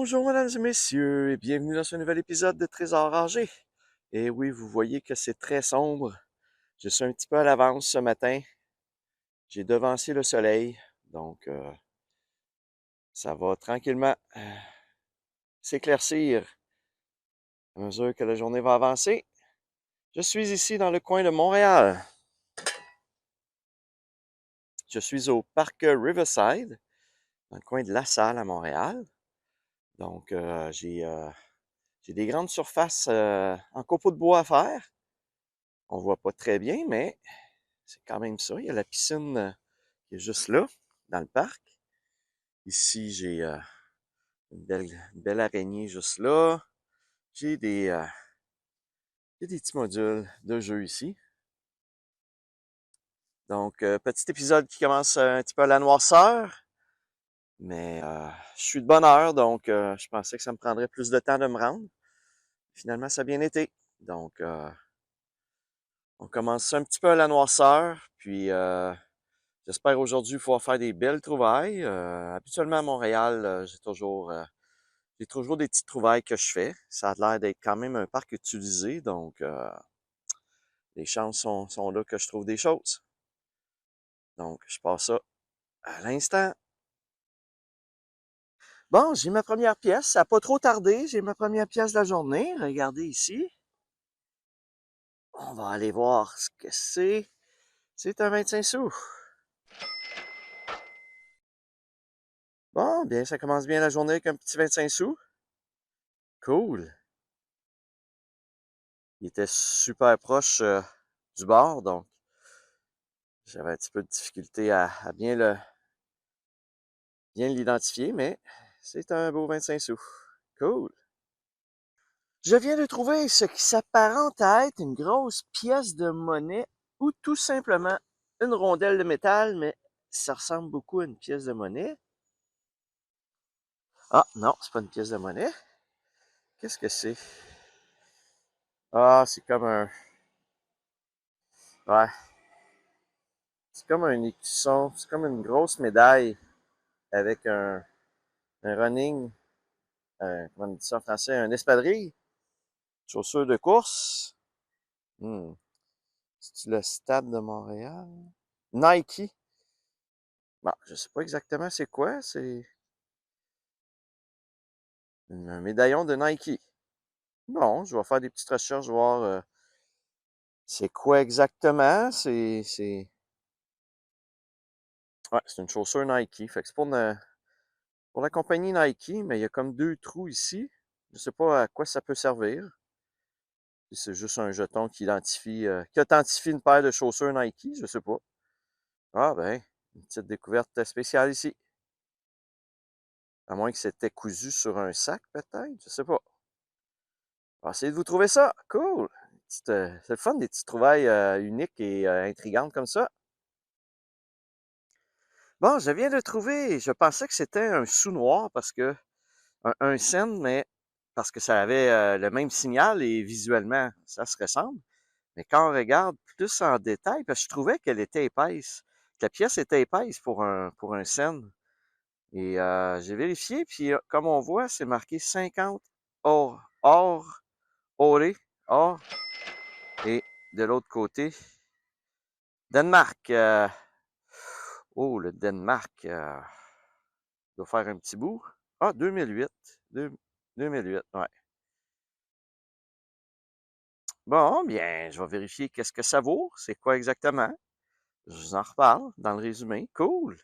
Bonjour mesdames et messieurs et bienvenue dans ce nouvel épisode de Trésor rangé. Et oui, vous voyez que c'est très sombre. Je suis un petit peu à l'avance ce matin. J'ai devancé le soleil, donc ça va tranquillement s'éclaircir à mesure que la journée va avancer. Je suis ici dans le coin de Montréal. Je suis au parc Riverside, dans le coin de La Salle à Montréal. Donc j'ai des grandes surfaces en copeaux de bois à faire. On voit pas très bien, mais c'est quand même ça. Il y a la piscine qui est juste là, dans le parc. Ici, j'ai une belle araignée juste là. J'ai des petits modules de jeu ici. Donc, petit épisode qui commence un petit peu à la noirceur. Mais je suis de bonne heure, donc je pensais que ça me prendrait plus de temps de me rendre. Finalement, ça a bien été. Donc, on commence un petit peu à la noirceur. Puis, j'espère aujourd'hui pouvoir faire des belles trouvailles. Habituellement à Montréal, j'ai toujours des petites trouvailles que je fais. Ça a l'air d'être quand même un parc utilisé, donc les chances sont là que je trouve des choses. Donc, je passe ça à l'instant. Bon, j'ai ma première pièce. Ça n'a pas trop tardé. J'ai ma première pièce de la journée. Regardez ici. On va aller voir ce que c'est. C'est un 25 sous. Bon, bien, ça commence bien la journée avec un petit 25 sous. Cool. Il était super proche du bord, donc j'avais un petit peu de difficulté à bien l'identifier, mais c'est un beau 25 sous. Cool. Je viens de trouver ce qui s'apparente à être une grosse pièce de monnaie ou tout simplement une rondelle de métal, mais ça ressemble beaucoup à une pièce de monnaie. Ah non, c'est pas une pièce de monnaie. Qu'est-ce que c'est? Ah, c'est comme un... Ouais. C'est comme un écusson. C'est comme une grosse médaille avec un running. Comment on dit ça en français? Un espadrille. Chaussures de course. Hmm. C'est-tu le stade de Montréal? Nike. Bon, je sais pas exactement c'est quoi. C'est un médaillon de Nike. Bon, je vais faire des petites recherches, voir c'est quoi exactement. Ouais, c'est une chaussure Nike. Fait que c'est pour la compagnie Nike, mais il y a comme deux trous ici. Je sais pas à quoi ça peut servir. Si c'est juste un jeton qui authentifie une paire de chaussures Nike, je sais pas. Ah ben, une petite découverte spéciale ici. À moins que c'était cousu sur un sac, peut-être, je sais pas. On va essayer de vous trouver ça. Cool! C'est le fun, des petites trouvailles uniques et intrigantes comme ça. Bon, je viens de trouver, je pensais que c'était un sous-noir parce que un cent, mais parce que ça avait le même signal et visuellement, ça se ressemble. Mais quand on regarde plus en détail, parce que je trouvais qu'elle était épaisse, que la pièce était épaisse pour un cent. Et j'ai vérifié, puis comme on voit, c'est marqué 50 oré, or. Et de l'autre côté, Danemark. Oh, le Danemark doit faire un petit bout. Ah, 2008. 2008, ouais. Bon, bien, je vais vérifier qu'est-ce que ça vaut. C'est quoi exactement. Je vous en reparle dans le résumé. Cool.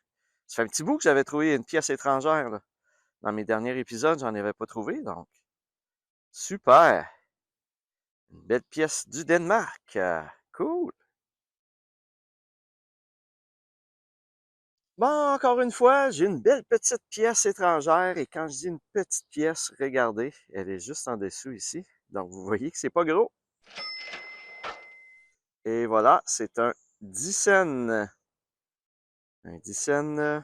Ça fait un petit bout que j'avais trouvé une pièce étrangère, là. Dans mes derniers épisodes, j'en avais pas trouvé, donc. Super. Une belle pièce du Danemark. Cool. Bon, encore une fois, j'ai une belle petite pièce étrangère. Et quand je dis une petite pièce, regardez, elle est juste en dessous ici. Donc, vous voyez que c'est pas gros. Et voilà, c'est un 10 cents. Un 10 cents.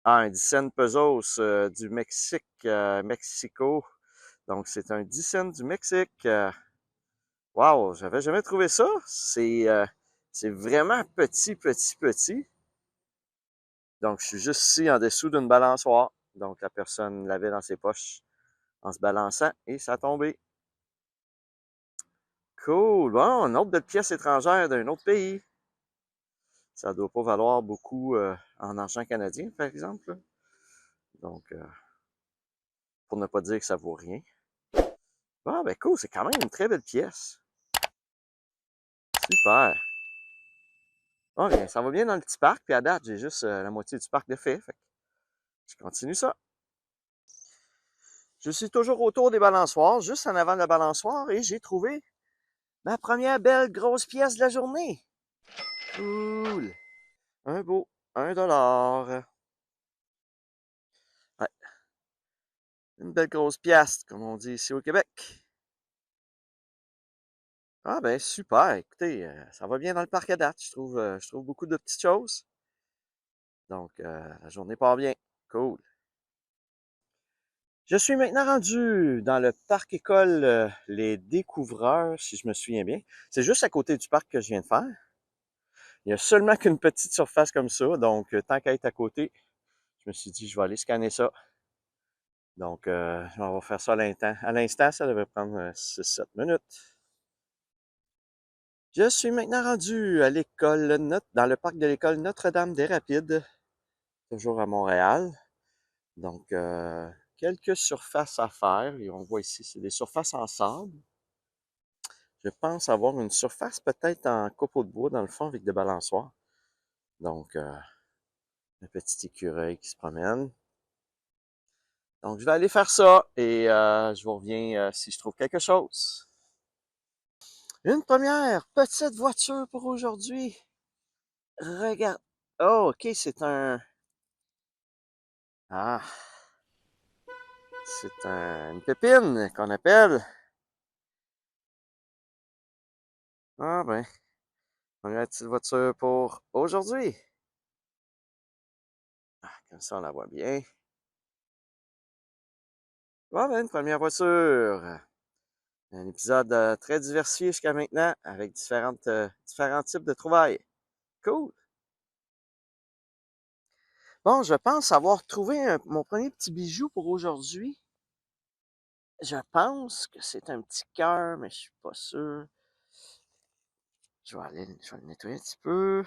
Ah, un 10 cents pesos du Mexique, Mexico. Donc, c'est un 10 cents du Mexique. Wow, j'avais jamais trouvé ça. C'est vraiment petit, petit, petit. Donc, je suis juste ici en dessous d'une balançoire. Donc, la personne l'avait dans ses poches en se balançant et ça a tombé. Cool! Bon, une autre belle pièce étrangère d'un autre pays. Ça doit pas valoir beaucoup en argent canadien, par exemple. Donc, pour ne pas dire que ça vaut rien. Ah, ben cool, c'est quand même une très belle pièce. Super. Bon, bien, ça va bien dans le petit parc, puis à date, j'ai juste la moitié du parc de fait. Fait que je continue ça. Je suis toujours autour des balançoires, juste en avant de la balançoire, et j'ai trouvé ma première belle grosse pièce de la journée. Cool. Un beau 1 $. Ouais, une belle grosse pièce, comme on dit ici au Québec. Ah ben super, écoutez, ça va bien dans le parc à date. Je trouve beaucoup de petites choses. Donc, la journée part bien. Cool. Je suis maintenant rendu dans le parc école Les Découvreurs, si je me souviens bien. C'est juste à côté du parc que je viens de faire. Il y a seulement qu'une petite surface comme ça, donc tant qu'à être à côté, je me suis dit je vais aller scanner ça. Donc, on va faire ça à l'instant. À l'instant, ça devrait prendre 6-7 minutes. Je suis maintenant rendu à l'école dans le parc de l'école Notre-Dame-des-Rapides, toujours à Montréal. Donc, quelques surfaces à faire. Et on voit ici, c'est des surfaces en sable. Je pense avoir une surface peut-être en copeaux de bois dans le fond avec des balançoires. Donc, un petit écureuil qui se promène. Donc, je vais aller faire ça et je vous reviens si je trouve quelque chose. Une première petite voiture pour aujourd'hui. Regarde. Oh, ok, c'est un... Ah, c'est une pépine qu'on appelle. Ah ben, première petite voiture pour aujourd'hui. Ah, comme ça, on la voit bien. Ah ben, une première voiture. Un épisode très diversifié jusqu'à maintenant avec différents types de trouvailles. Cool. Bon, je pense avoir trouvé mon premier petit bijou pour aujourd'hui. Je pense que c'est un petit cœur, mais je suis pas sûr. Je vais le nettoyer un petit peu.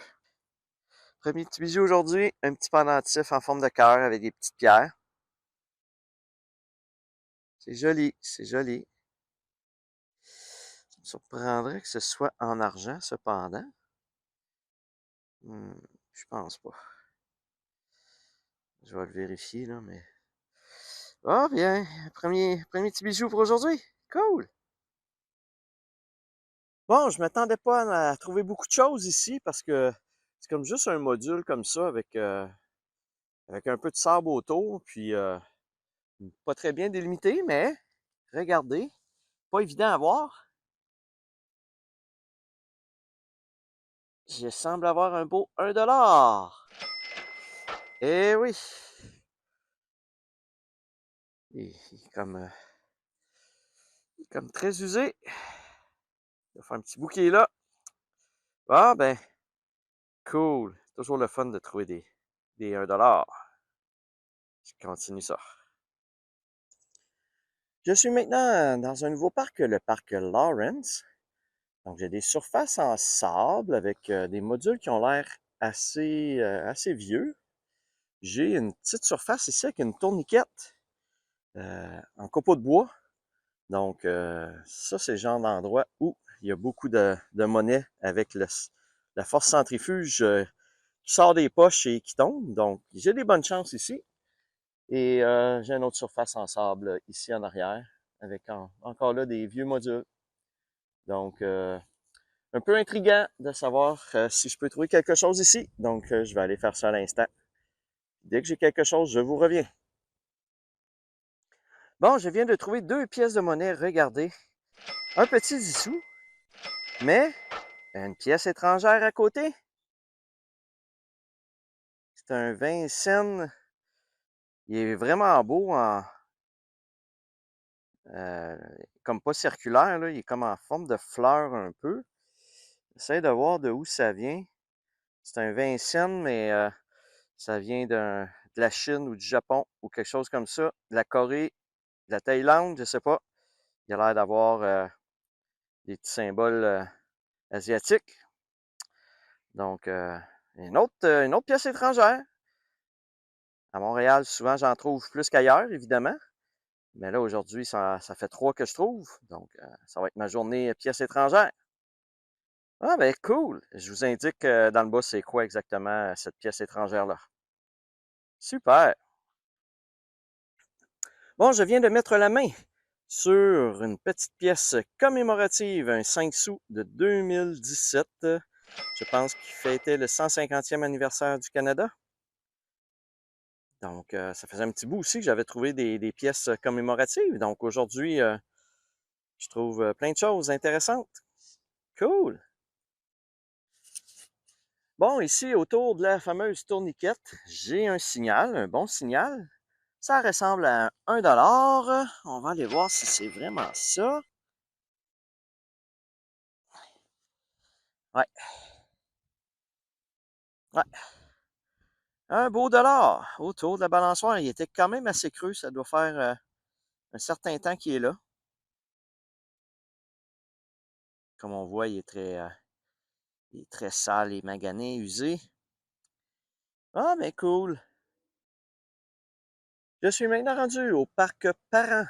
Premier petit bijou aujourd'hui, un petit pendentif en forme de cœur avec des petites pierres. C'est joli, c'est joli. Ça me surprendrait que ce soit en argent, cependant. Je pense pas. Je vais le vérifier, là, mais... Ah, bien. Premier petit bijou pour aujourd'hui. Cool. Bon, je m'attendais pas à trouver beaucoup de choses ici parce que c'est comme juste un module comme ça avec un peu de sable autour, puis pas très bien délimité, mais regardez, pas évident à voir. Je semble avoir un beau 1 $. Eh oui. Il est comme très usé. Il va faire un petit bouquet là. Ah ben, cool. C'est toujours le fun de trouver des 1 $. Je continue ça. Je suis maintenant dans un nouveau parc, le parc Lawrence. Donc, j'ai des surfaces en sable avec des modules qui ont l'air assez vieux. J'ai une petite surface ici avec une tourniquette en copeaux de bois. Donc, ça, c'est le genre d'endroit où il y a beaucoup de monnaie avec la force centrifuge qui sort des poches et qui tombe. Donc, j'ai des bonnes chances ici. Et j'ai une autre surface en sable ici en arrière avec encore là des vieux modules. Donc, un peu intriguant de savoir si je peux trouver quelque chose ici. Donc, je vais aller faire ça à l'instant. Dès que j'ai quelque chose, je vous reviens. Bon, je viens de trouver 2 pièces de monnaie. Regardez. Un petit 10 sous, mais une pièce étrangère à côté. C'est un 20 cents. Il est vraiment beau euh, comme pas circulaire, là. Il est comme en forme de fleur un peu. J'essaie de voir de où ça vient. C'est un 20 cents, mais ça vient de la Chine ou du Japon ou quelque chose comme ça, de la Corée, de la Thaïlande, je sais pas. Il a l'air d'avoir des petits symboles asiatiques. Donc, une autre pièce étrangère. À Montréal, souvent, j'en trouve plus qu'ailleurs, évidemment. Mais là, aujourd'hui, ça fait 3 que je trouve. Donc, ça va être ma journée pièce étrangère. Ah, ben cool! Je vous indique dans le bas, c'est quoi exactement cette pièce étrangère-là. Super! Bon, je viens de mettre la main sur une petite pièce commémorative, un 5 sous de 2017. Je pense qu'il fêtait le 150e anniversaire du Canada. Donc, ça faisait un petit bout aussi que j'avais trouvé des pièces commémoratives. Donc, aujourd'hui, je trouve plein de choses intéressantes. Cool! Bon, ici, autour de la fameuse tourniquette, j'ai un signal, un bon signal. Ça ressemble à 1 $. On va aller voir si c'est vraiment ça. Ouais, ouais. Un beau dollar autour de la balançoire. Il était quand même assez creux. Ça doit faire un certain temps qu'il est là. Comme on voit, il est très sale et magané, usé. Ah, mais cool. Je suis maintenant rendu au parc Parent.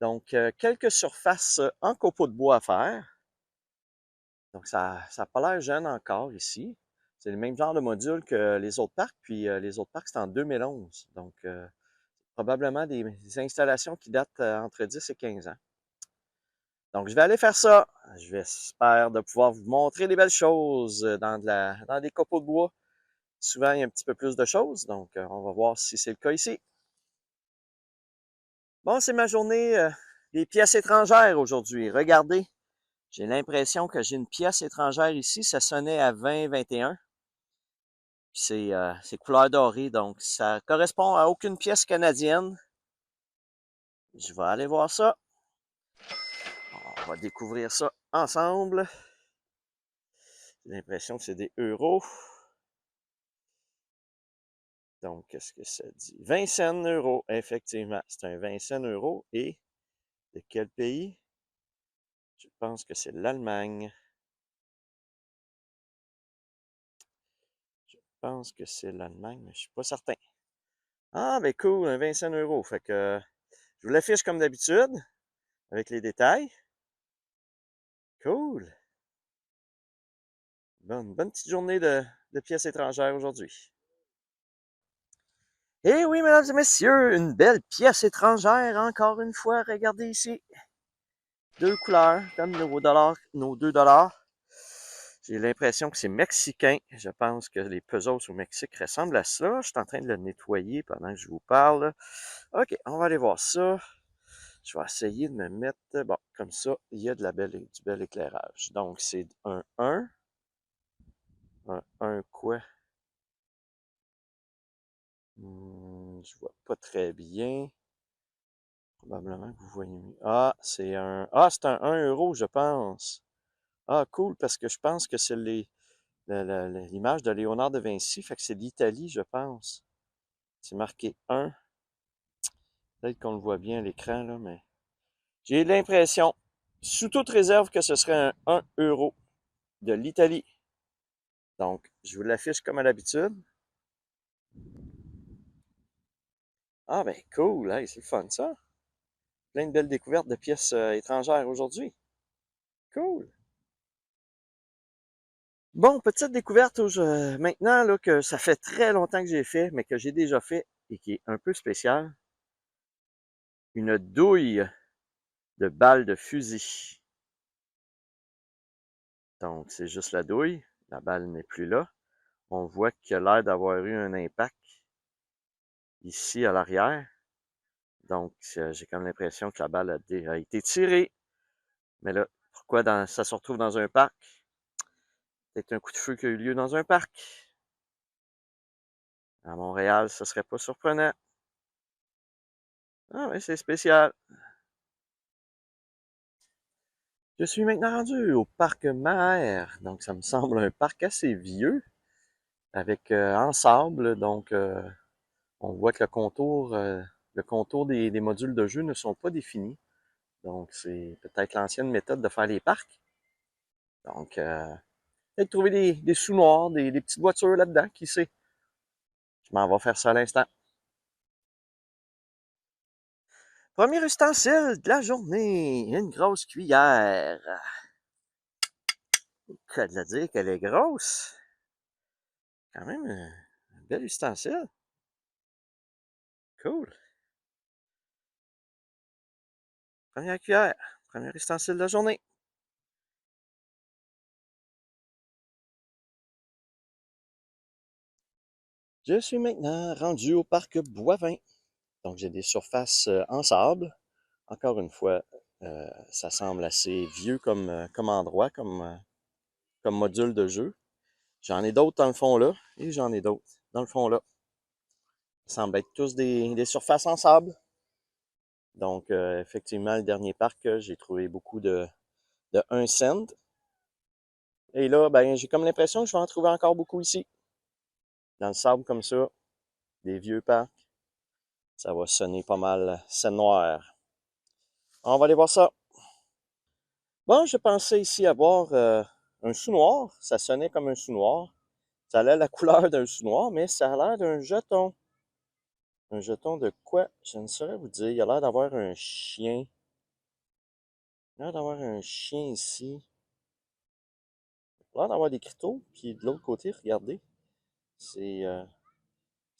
Donc, quelques surfaces en copeaux de bois à faire. Donc, ça n'a pas l'air jeune encore ici. C'est le même genre de module que les autres parcs, puis les autres parcs, c'est en 2011. Donc, probablement des installations qui datent entre 10 et 15 ans. Donc, je vais aller faire ça. J'espère de pouvoir vous montrer des belles choses dans des copeaux de bois. Souvent, il y a un petit peu plus de choses, donc on va voir si c'est le cas ici. Bon, c'est ma journée des pièces étrangères aujourd'hui. Regardez, j'ai l'impression que j'ai une pièce étrangère ici. Ça sonnait à 20-21. C'est couleur dorée, donc ça correspond à aucune pièce canadienne. Je vais aller voir ça. On va découvrir ça ensemble. J'ai l'impression que c'est des euros. Donc, qu'est-ce que ça dit? 20 cents euros, effectivement. C'est un 20 cents euros. Et de quel pays? Je pense que c'est l'Allemagne. Je pense que c'est l'Allemagne, mais je suis pas certain. Ah, ben cool, un 20 cents euros. Fait que je vous l'affiche comme d'habitude, avec les détails. Cool. Bonne petite journée de pièces étrangères aujourd'hui. Eh oui, mesdames et messieurs, une belle pièce étrangère, encore une fois. Regardez ici. 2 couleurs, comme nos 2 $. J'ai l'impression que c'est mexicain. Je pense que les pesos au Mexique ressemblent à ça. Je suis en train de le nettoyer pendant que je vous parle. OK, on va aller voir ça. Je vais essayer de me mettre... Bon, comme ça, il y a du bel éclairage. Donc, c'est un 1. Un 1 quoi? Je vois pas très bien. Probablement que vous voyez mieux. Ah, c'est un 1 euro, je pense. Ah, cool, parce que je pense que c'est l'image de Léonard de Vinci, fait que c'est d'Italie, je pense. C'est marqué 1. Peut-être qu'on le voit bien à l'écran, là, mais... J'ai l'impression, sous toute réserve, que ce serait un 1 euro de l'Italie. Donc, je vous l'affiche comme à l'habitude. Ah, ben cool, hey, c'est le fun, ça. Plein de belles découvertes de pièces étrangères aujourd'hui. Cool. Bon, petite découverte maintenant là, que ça fait très longtemps que j'ai fait, mais que j'ai déjà fait et qui est un peu spécial. Une douille de balles de fusil. Donc, c'est juste la douille. La balle n'est plus là. On voit qu'il a l'air d'avoir eu un impact ici à l'arrière. Donc, j'ai comme l'impression que la balle a été tirée. Mais là, pourquoi ça se retrouve dans un parc? Peut-être un coup de feu qui a eu lieu dans un parc. À Montréal, ce serait pas surprenant. Ah oui, c'est spécial. Je suis maintenant rendu au parc Maher. Donc, ça me semble un parc assez vieux, avec en sable. Donc, On voit que le contour des modules de jeu ne sont pas définis. Donc, c'est peut-être l'ancienne méthode de faire les parcs. Donc, peut-être trouver des sous-noirs, des petites voitures là-dedans, qui sait. Je m'en vais faire ça à l'instant. Premier ustensile de la journée, une grosse cuillère. Ça veut dire qu'elle est grosse. Quand même, un bel ustensile. Cool. Première cuillère, premier ustensile de la journée. Je suis maintenant rendu au parc Boivin. Donc, j'ai des surfaces en sable. Encore une fois, ça semble assez vieux comme endroit, comme module de jeu. J'en ai d'autres dans le fond là, et j'en ai d'autres dans le fond là. Ça semble être tous des surfaces en sable. Donc, effectivement, le dernier parc, j'ai trouvé beaucoup de 1 cent. Et là, ben, j'ai comme l'impression que je vais en trouver encore beaucoup ici. Dans le sable comme ça, des vieux parcs. Ça va sonner pas mal scène noire. On va aller voir ça. Bon, je pensais ici avoir un sous-noir. Ça sonnait comme un sous-noir. Ça a la couleur d'un sous-noir, mais ça a l'air d'un jeton. Un jeton de quoi? Je ne saurais vous dire. Il a l'air d'avoir un chien. Il a l'air d'avoir un chien ici. Il a l'air d'avoir des cristaux. Puis de l'autre côté, regardez, c'est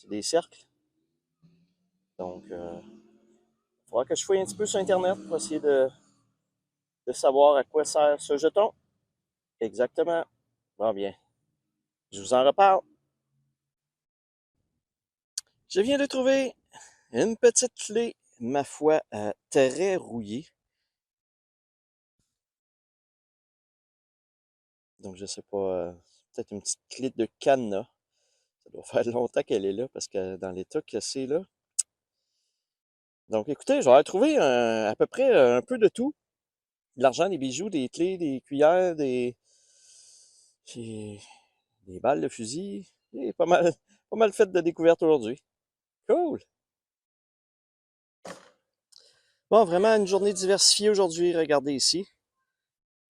des cercles. Donc, il faudra que je fouille un petit peu sur Internet pour essayer de savoir à quoi sert ce jeton. Exactement. Bon, bien. Je vous en reparle. Je viens de trouver une petite clé, ma foi, très rouillée. Donc, je sais pas, peut-être une petite clé de cadenas. Ça doit faire longtemps qu'elle est là parce que dans l'état que c'est là. Donc, écoutez, j'aurais trouvé à peu près un peu de tout. De l'argent, des bijoux, des clés, des cuillères, des, des balles de fusil. Et pas mal fait de découvertes aujourd'hui. Cool! Bon, vraiment une journée diversifiée aujourd'hui. Regardez ici.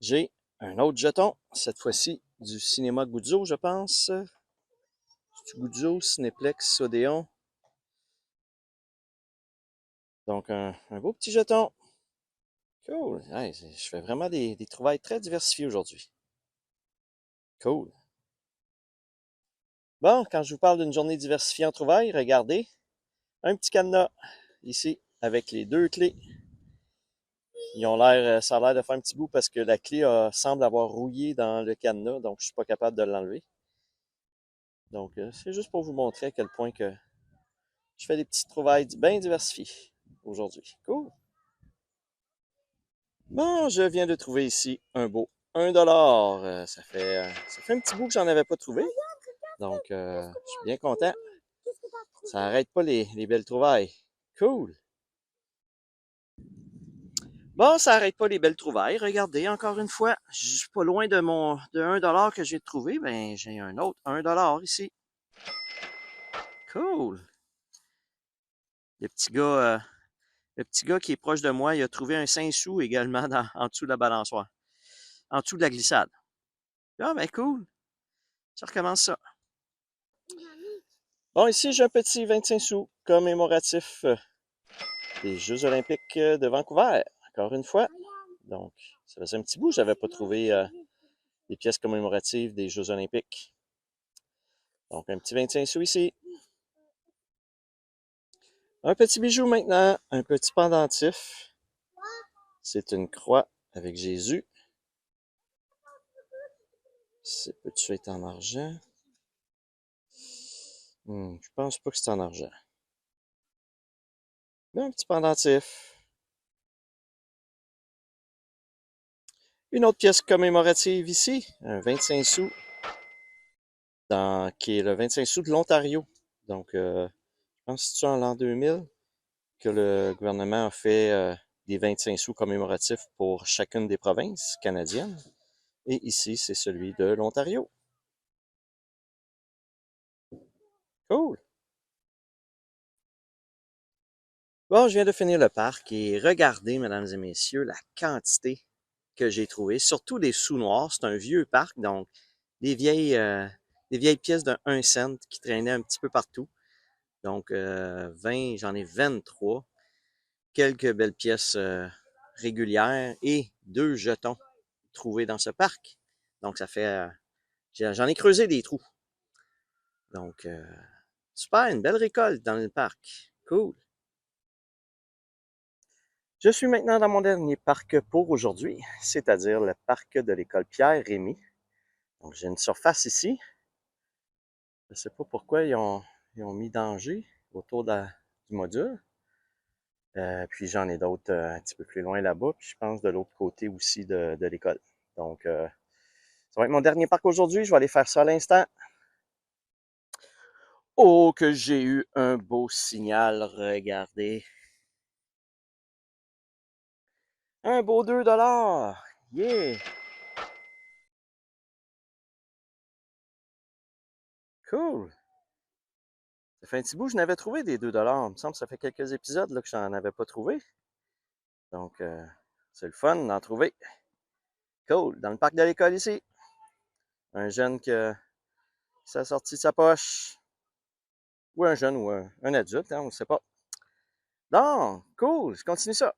J'ai un autre jeton, cette fois-ci du cinéma Guzzo, je pense. C'est Guzzo, Cinéplex, Odéon. Donc, un beau petit jeton. Cool. Hey, je fais vraiment des trouvailles très diversifiées aujourd'hui. Cool. Bon, quand je vous parle d'une journée diversifiée en trouvailles, regardez. Un petit cadenas ici avec les deux clés. Ça a l'air de faire un petit bout parce que la clé semble avoir rouillé dans le cadenas, donc je suis pas capable de l'enlever. Donc, c'est juste pour vous montrer à quel point que je fais des petites trouvailles bien diversifiées aujourd'hui. Cool. Bon, je viens de trouver ici un beau 1 $. Ça fait un petit bout que j'en avais pas trouvé. Donc, je suis bien content. Ça n'arrête pas les belles trouvailles. Cool. Bon, ça n'arrête pas les belles trouvailles. Regardez, encore une fois, je suis pas loin de 1 $ que j'ai trouvé. Ben, j'ai un autre 1 $ ici. Cool. Le petit gars, euh, le petit gars qui est proche de moi, il a trouvé un 5 sous également en dessous de la balançoire. En dessous de la glissade. Ah, ben cool. Ça recommence ça. Bon, ici, j'ai un petit 25 sous commémoratif des Jeux olympiques de Vancouver. Encore une fois. Donc, ça faisait un petit bout, j'avais pas trouvé des pièces commémoratives des Jeux olympiques. Donc, un petit 25 sous ici. Un petit bijou maintenant, un petit pendentif. C'est une croix avec Jésus. C'est peut-tu être en argent? Je pense pas que c'est en argent. Mais un petit pendentif. Une autre pièce commémorative ici, un 25 sous, qui est le 25 sous de l'Ontario. Donc, je pense que c'est en l'an 2000 que le gouvernement a fait des 25 sous commémoratifs pour chacune des provinces canadiennes. Et ici, c'est celui de l'Ontario. Cool! Bon, je viens de finir le parc et regardez, mesdames et messieurs, la quantité que j'ai trouvée, surtout des sous noirs. C'est un vieux parc, donc des vieilles pièces de 1 cent qui traînaient un petit peu partout. Donc, 20, j'en ai 23. Quelques belles pièces régulières et 2 jetons trouvés dans ce parc. Donc, ça fait... j'en ai creusé des trous. Donc, super, une belle récolte dans le parc. Cool. Je suis maintenant dans mon dernier parc pour aujourd'hui, c'est-à-dire le parc de l'école Pierre-Rémy. Donc, j'ai une surface ici. Je ne sais pas pourquoi ils ont mis danger autour du module. Puis j'en ai d'autres un petit peu plus loin là-bas, puis je pense de l'autre côté aussi de l'école. Donc, ça va être mon dernier parc aujourd'hui. Je vais aller faire ça à l'instant. Oh, que j'ai eu un beau signal, regardez. Un beau 2 $. Yeah! Cool! Ça fait un petit bout que je n'avais trouvé des 2 $. Il me semble que ça fait quelques épisodes là, que je n'en avais pas trouvé. Donc, c'est le fun d'en trouver. Cool! Dans le parc de l'école ici. Un jeune qui s'est sorti de sa poche. Ou un jeune ou un adulte, hein, on ne sait pas. Non! Cool! Je continue ça.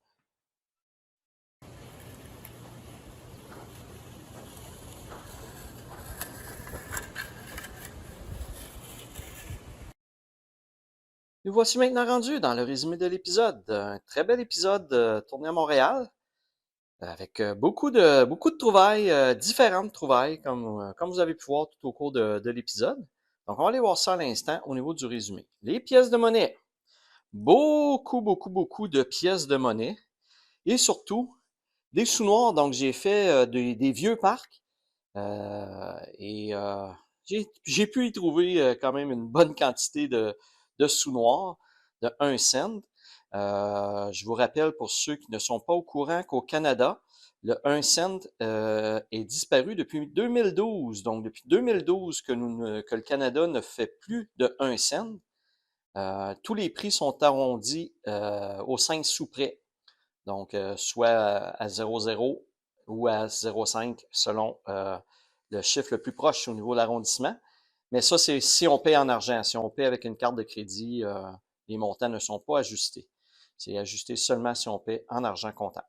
Nous voici maintenant rendus dans le résumé de l'épisode. Un très bel épisode tourné à Montréal, avec beaucoup de trouvailles, différentes trouvailles, comme vous avez pu voir tout au cours de l'épisode. Donc, on va aller voir ça à l'instant au niveau du résumé. Les pièces de monnaie. Beaucoup de pièces de monnaie. Et surtout, des sous-noirs. Donc, j'ai fait des vieux parcs. Et j'ai pu y trouver quand même une bonne quantité de sous-noirs de 1 cent. Je vous rappelle pour ceux qui ne sont pas au courant qu'au Canada, le 1 cent est disparu depuis 2012. Donc, depuis 2012 que le Canada ne fait plus de 1 cent. Tous les prix sont arrondis aux 5 sous près. Donc, soit à 0,0 ou à 0,5 selon le chiffre le plus proche au niveau de l'arrondissement. Mais ça, c'est si on paie en argent. Si on paie avec une carte de crédit, les montants ne sont pas ajustés. C'est ajusté seulement si on paie en argent comptant.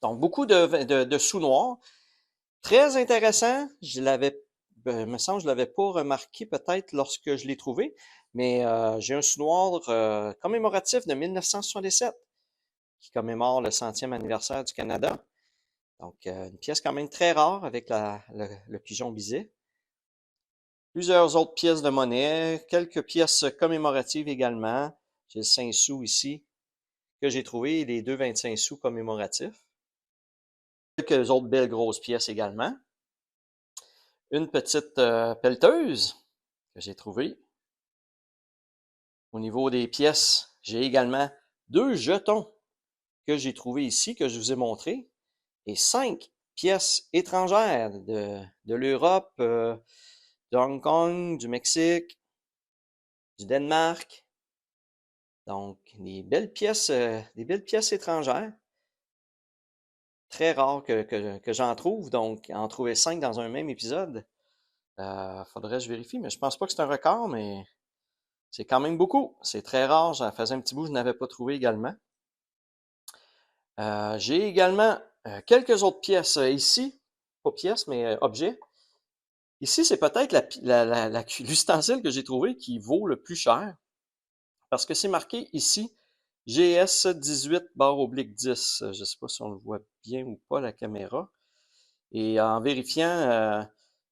Donc, beaucoup de sous noirs. Très intéressant. Je l'avais, me semble, je l'avais pas remarqué peut-être lorsque je l'ai trouvé, mais j'ai un sous noir commémoratif de 1977 qui commémore le 100e anniversaire du Canada. Donc, une pièce quand même très rare avec le pigeon biset. Plusieurs autres pièces de monnaie, quelques pièces commémoratives également. J'ai le 5 sous ici que j'ai trouvé, les 2,25 sous commémoratifs. Quelques autres belles grosses pièces également. Une petite pelleteuse que j'ai trouvée. Au niveau des pièces, j'ai également 2 jetons que j'ai trouvés ici, que je vous ai montrés, et 5 pièces étrangères de l'Europe, de Hong Kong, du Mexique, du Danemark. Donc, des belles pièces étrangères. Très rare que j'en trouve. Donc, en trouver 5 dans un même épisode, faudrait que je vérifie, mais je pense pas que c'est un record, mais c'est quand même beaucoup. C'est très rare. J'en faisais un petit bout, je n'avais pas trouvé également. J'ai également quelques autres pièces ici. Pas pièces, mais objets. Ici, c'est peut-être l'ustensile que j'ai trouvé qui vaut le plus cher. Parce que c'est marqué ici GS18/10. Je ne sais pas si on le voit bien ou pas la caméra. Et en vérifiant,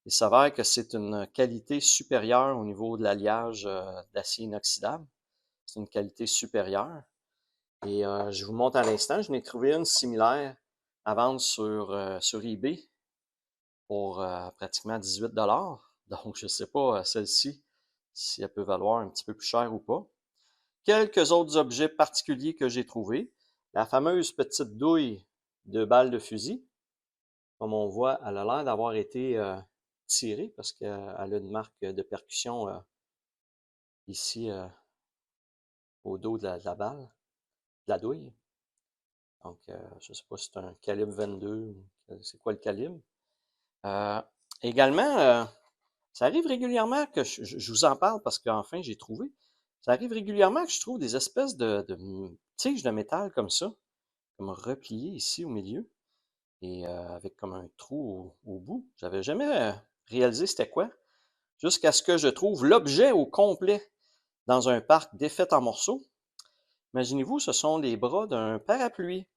il s'avère que c'est une qualité supérieure au niveau de l'alliage d'acier inoxydable. C'est une qualité supérieure. Et je vous montre à l'instant, je n'ai trouvé une similaire à vendre sur eBay pour pratiquement 18 $. Donc, je ne sais pas celle-ci si elle peut valoir un petit peu plus cher ou pas. Quelques autres objets particuliers que j'ai trouvés. La fameuse petite douille de balle de fusil. Comme on voit, elle a l'air d'avoir été tirée parce qu'elle a une marque de percussion ici au dos de la balle. la douille. Donc, je ne sais pas si c'est un calibre 22, c'est quoi le calibre. Également, ça arrive régulièrement que je vous en parle parce qu'enfin j'ai trouvé. Ça arrive régulièrement que je trouve des espèces de tiges de métal comme ça, comme repliées ici au milieu, et avec comme un trou au bout. J'avais jamais réalisé c'était quoi, jusqu'à ce que je trouve l'objet au complet dans un parc défait en morceaux. Imaginez-vous, ce sont les bras d'un parapluie.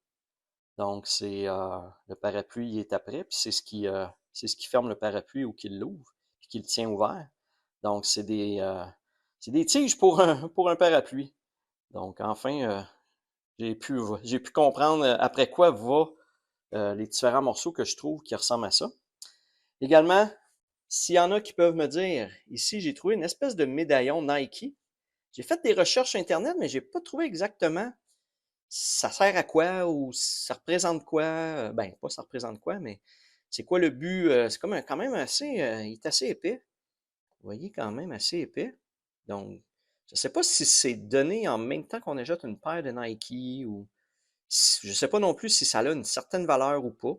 Donc, le parapluie est après, puis c'est ce qui ferme le parapluie ou qui l'ouvre, puis qui le tient ouvert. Donc, c'est des tiges pour un parapluie. Donc, enfin, j'ai pu comprendre après quoi va les différents morceaux que je trouve qui ressemblent à ça. Également, s'il y en a qui peuvent me dire, ici, j'ai trouvé une espèce de médaillon Nike. J'ai fait des recherches Internet, mais j'ai pas trouvé exactement ça sert à quoi ou ça représente quoi. Ben, pas ça représente quoi, mais c'est quoi le but? C'est comme quand même assez, il est assez épais. Vous voyez, quand même assez épais. Donc, je ne sais pas si c'est donné en même temps qu'on achète une paire de Nike ou je ne sais pas non plus si ça a une certaine valeur ou pas.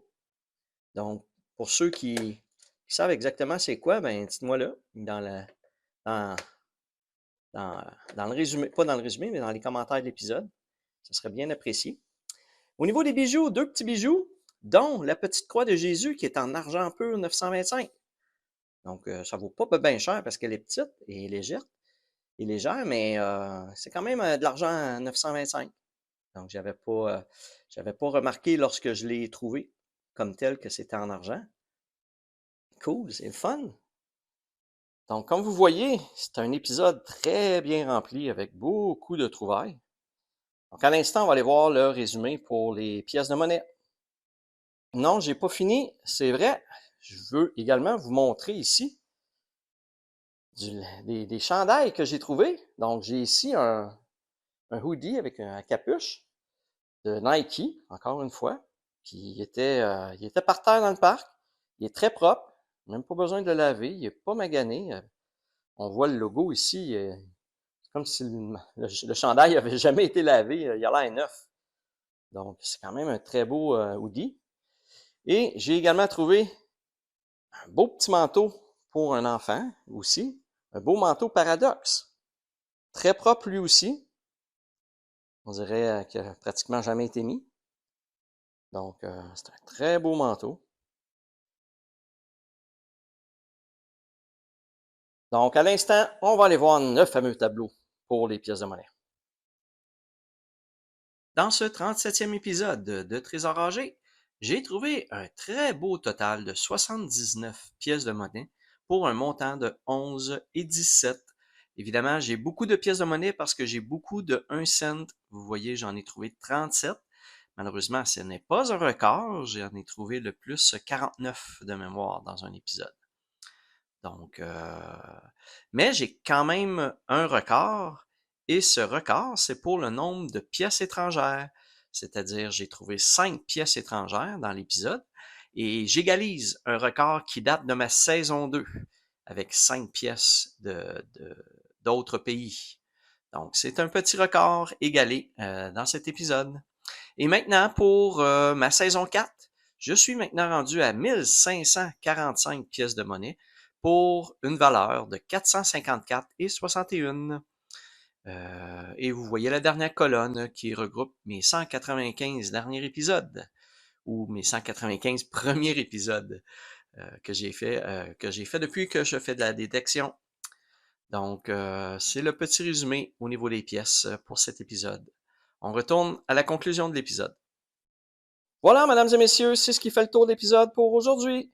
Donc, pour ceux qui savent exactement c'est quoi, ben dites-moi là dans, dans le résumé, pas dans le résumé, mais dans les commentaires de l'épisode. Ce serait bien apprécié. Au niveau des bijoux, deux petits bijoux, dont la petite croix de Jésus qui est en argent pur 925. Donc, ça ne vaut pas bien cher parce qu'elle est petite et légère, mais c'est quand même de l'argent 925. Donc, j'avais pas remarqué lorsque je l'ai trouvé comme tel que c'était en argent. Cool, c'est le fun. Donc, comme vous voyez, c'est un épisode très bien rempli avec beaucoup de trouvailles. Donc, à l'instant, on va aller voir le résumé pour les pièces de monnaie. Non, j'ai pas fini, c'est vrai. Je veux également vous montrer ici des chandails que j'ai trouvés. Donc, j'ai ici un hoodie avec un capuche de Nike, encore une fois, qui il était par terre dans le parc. Il est très propre, même pas besoin de le laver, il n'est pas magané. On voit le logo ici, c'est comme si le chandail n'avait jamais été lavé, il a l'air neuf. Donc, c'est quand même un très beau hoodie. Et j'ai également trouvé un beau petit manteau pour un enfant aussi, un beau manteau paradoxe. Très propre lui aussi. On dirait qu'il n'a pratiquement jamais été mis. Donc, c'est un très beau manteau. Donc, à l'instant, on va aller voir le fameux tableau pour les pièces de monnaie. Dans ce 37e épisode de Trésor âgé, j'ai trouvé un très beau total de 79 pièces de monnaie pour un montant de 11 et 17. Évidemment, j'ai beaucoup de pièces de monnaie parce que j'ai beaucoup de 1 cent. Vous voyez, j'en ai trouvé 37. Malheureusement, ce n'est pas un record. J'en ai trouvé le plus 49 de mémoire dans un épisode. Donc, mais j'ai quand même un record. Et ce record, c'est pour le nombre de pièces étrangères. C'est-à-dire, j'ai trouvé 5 pièces étrangères dans l'épisode et j'égalise un record qui date de ma saison 2 avec 5 pièces d'autres pays. Donc, c'est un petit record égalé dans cet épisode. Et maintenant, pour ma saison 4, je suis maintenant rendu à 1545 pièces de monnaie pour une valeur de 454,61. Et vous voyez la dernière colonne qui regroupe mes 195 derniers épisodes ou mes 195 premiers épisodes que j'ai fait depuis que je fais de la détection. Donc, c'est le petit résumé au niveau des pièces pour cet épisode. On retourne à la conclusion de l'épisode. Voilà, mesdames et messieurs, c'est ce qui fait le tour de l'épisode pour aujourd'hui.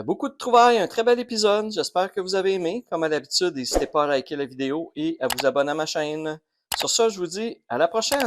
Beaucoup de trouvailles, un très bel épisode. J'espère que vous avez aimé. Comme à l'habitude, n'hésitez pas à liker la vidéo et à vous abonner à ma chaîne. Sur ça, je vous dis à la prochaine!